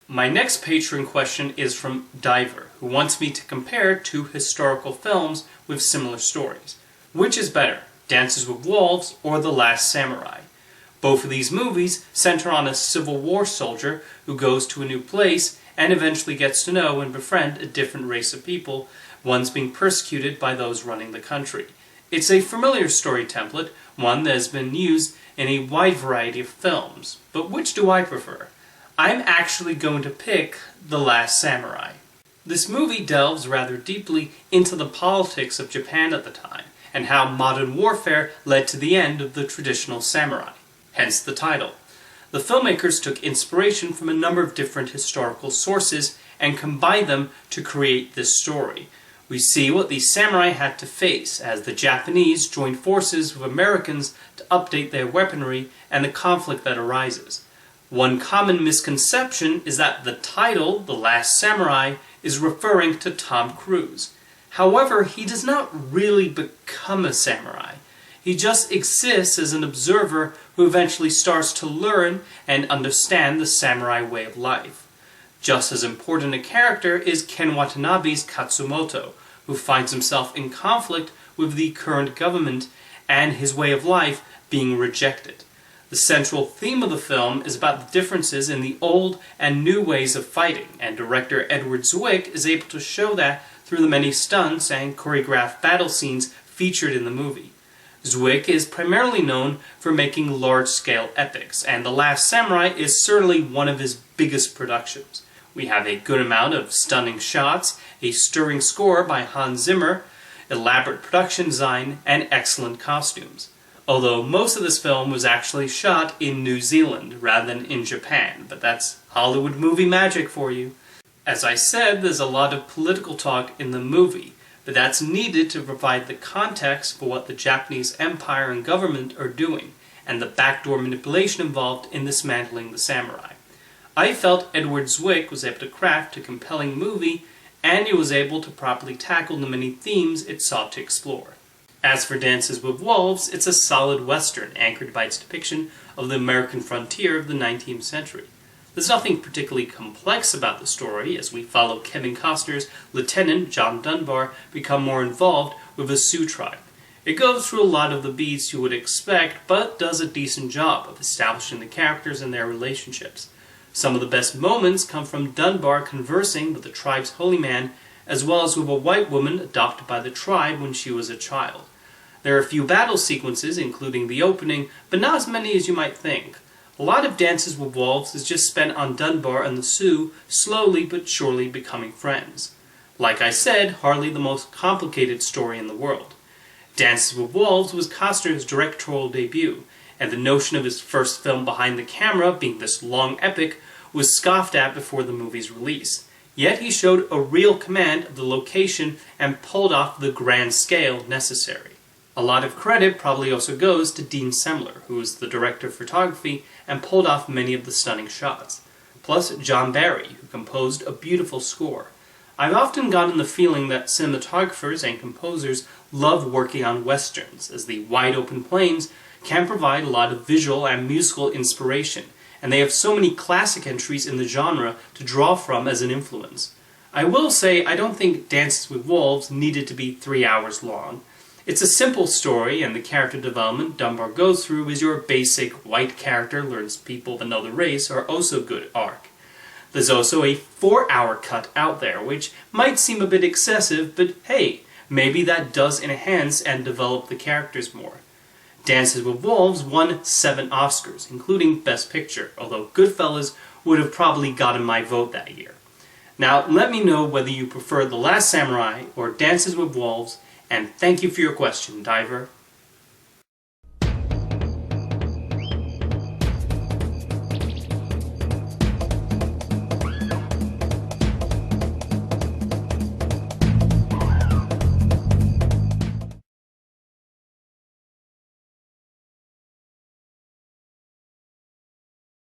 My next Patreon question is from Diver, who wants me to compare two historical films with similar stories. Which is better, Dances with Wolves or The Last Samurai? Both of these movies center on a Civil War soldier who goes to a new place and eventually gets to know and befriend a different race of people, ones being persecuted by those running the country. It's a familiar story template, one that has been used in a wide variety of films. But which do I prefer? I'm actually going to pick The Last Samurai. This movie delves rather deeply into the politics of Japan at the time, and how modern warfare led to the end of the traditional samurai. Hence the title. The filmmakers took inspiration from a number of different historical sources and combined them to create this story. We see what the samurai had to face as the Japanese joined forces with Americans to update their weaponry and the conflict that arises. One common misconception is that the title, The Last Samurai, is referring to Tom Cruise. However, he does not really become a samurai. He just exists as an observer who eventually starts to learn and understand the samurai way of life. Just as important a character is Ken Watanabe's Katsumoto, who finds himself in conflict with the current government and his way of life being rejected. The central theme of the film is about the differences in the old and new ways of fighting, and director Edward Zwick is able to show that through the many stunts and choreographed battle scenes featured in the movie. Zwick is primarily known for making large-scale epics, and The Last Samurai is certainly one of his biggest productions. We have a good amount of stunning shots, a stirring score by Hans Zimmer, elaborate production design, and excellent costumes. Although most of this film was actually shot in New Zealand rather than in Japan, but that's Hollywood movie magic for you. As I said, there's a lot of political talk in the movie, but that's needed to provide the context for what the Japanese Empire and government are doing, and the backdoor manipulation involved in dismantling the samurai. I felt Edward Zwick was able to craft a compelling movie, and he was able to properly tackle the many themes it sought to explore. As for Dances with Wolves, it's a solid western, anchored by its depiction of the American frontier of the 19th century. There's nothing particularly complex about the story, as we follow Kevin Costner's Lieutenant John Dunbar become more involved with the Sioux tribe. It goes through a lot of the beats you would expect, but does a decent job of establishing the characters and their relationships. Some of the best moments come from Dunbar conversing with the tribe's holy man, as well as with a white woman adopted by the tribe when she was a child. There are a few battle sequences, including the opening, but not as many as you might think. A lot of Dances with Wolves is just spent on Dunbar and the Sioux slowly but surely becoming friends. Like I said, hardly the most complicated story in the world. Dances with Wolves was Costner's directorial debut, and the notion of his first film behind the camera being this long epic was scoffed at before the movie's release. Yet he showed a real command of the location and pulled off the grand scale necessary. A lot of credit probably also goes to Dean Semler, who was the director of photography and pulled off many of the stunning shots. Plus John Barry, who composed a beautiful score. I've often gotten the feeling that cinematographers and composers love working on westerns, as the wide-open plains can provide a lot of visual and musical inspiration, and they have so many classic entries in the genre to draw from as an influence. I will say I don't think Dances with Wolves needed to be 3 hours long. It's a simple story, and the character development Dunbar goes through is your basic white character learns people of another race are also good arc. There's also a 4-hour cut out there, which might seem a bit excessive, but hey, maybe that does enhance and develop the characters more. Dances with Wolves won 7 Oscars, including Best Picture, although Goodfellas would have probably gotten my vote that year. Now, let me know whether you prefer The Last Samurai or Dances with Wolves, and thank you for your question, Diver.